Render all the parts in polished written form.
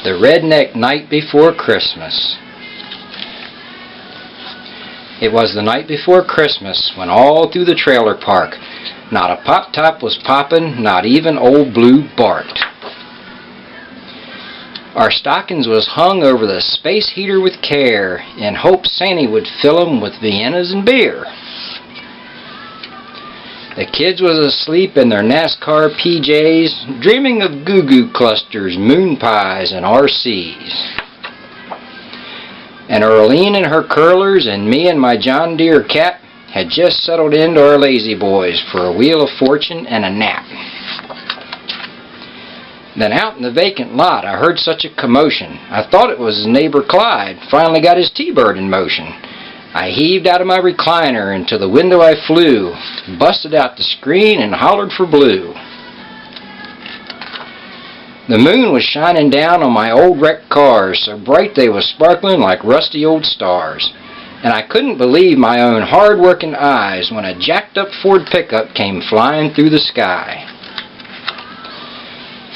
The Redneck Night Before Christmas. It was the night before Christmas when all through the trailer park not a pop-top was poppin', not even Old Blue barked. Our stockings was hung over the space heater with care in hopes Santa would fill 'em with Viennas and beer. The kids was asleep in their NASCAR PJs, dreaming of goo-goo clusters, moon pies, and RCs. And Earlene and her curlers and me and my John Deere cat had just settled into our lazy boys for a wheel of fortune and a nap. Then out in the vacant lot I heard such a commotion. I thought it was neighbor Clyde finally got his T-bird in motion. I heaved out of my recliner and to the window I flew, busted out the screen and hollered for Blue. The moon was shining down on my old wrecked cars, so bright they was sparkling like rusty old stars. And I couldn't believe my own hard-working eyes when a jacked-up Ford pickup came flying through the sky.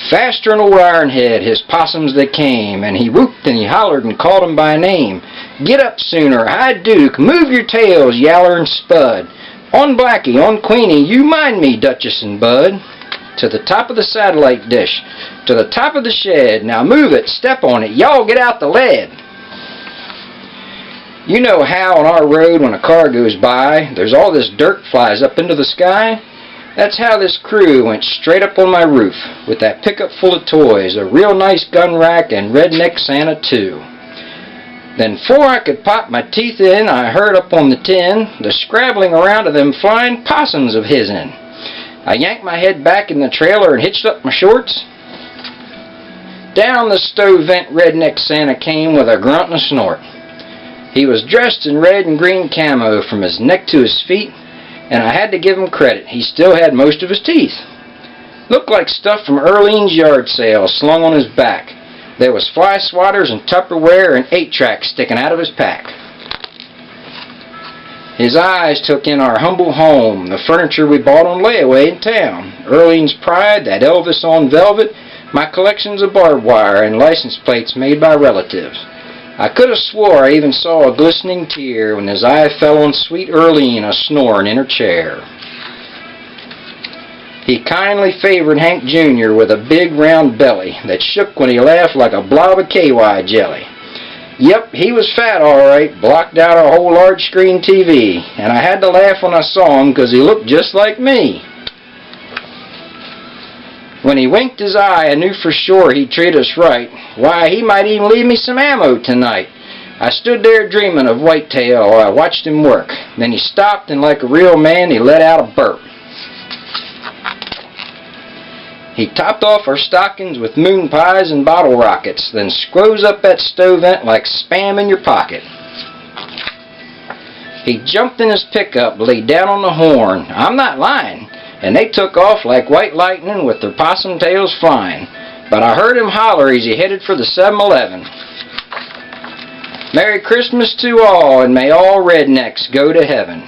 Faster'n old Ironhead, his possums they came, and he whooped and he hollered and called 'em by name. Get up sooner, Hi Duke, move your tails, Yaller and Spud. On Blackie, on Queenie, you mind me, Duchess and Bud. To the top of the satellite dish, to the top of the shed, now move it, step on it, y'all get out the lead. You know how on our road when a car goes by, there's all this dirt flies up into the sky? That's how this crew went straight up on my roof, with that pickup full of toys, a real nice gun rack, and Redneck Santa too. Then 'fore I could pop my teeth in, I heard up on the tin, the scrabbling around of them flying possums of his'n. I yanked my head back in the trailer and hitched up my shorts. Down the stove vent Redneck Santa came with a grunt and a snort. He was dressed in red and green camo from his neck to his feet, and I had to give him credit, he still had most of his teeth. Looked like stuff from Earlene's yard sale slung on his back. There was fly swatters and Tupperware and 8-tracks sticking out of his pack. His eyes took in our humble home, the furniture we bought on layaway in town, Earlene's pride, that Elvis on velvet, my collections of barbed wire and license plates made by relatives. I could have swore I even saw a glistening tear when his eye fell on sweet Earlene a-snoring in her chair. He kindly favored Hank Jr. with a big round belly that shook when he laughed like a blob of KY jelly. Yep, he was fat all right, blocked out a whole large screen TV, and I had to laugh when I saw him because he looked just like me. When he winked his eye, I knew for sure he'd treat us right. Why, he might even leave me some ammo tonight. I stood there dreaming of Whitetail while I watched him work. Then he stopped and like a real man he let out a burp. He topped off our stockings with moon pies and bottle rockets, then scrows up that stove vent like spam in your pocket. He jumped in his pickup, laid down on the horn. I'm not lying. And they took off like white lightning with their possum tails flying. But I heard him holler as he headed for the 7-Eleven. Merry Christmas to all, and may all rednecks go to heaven.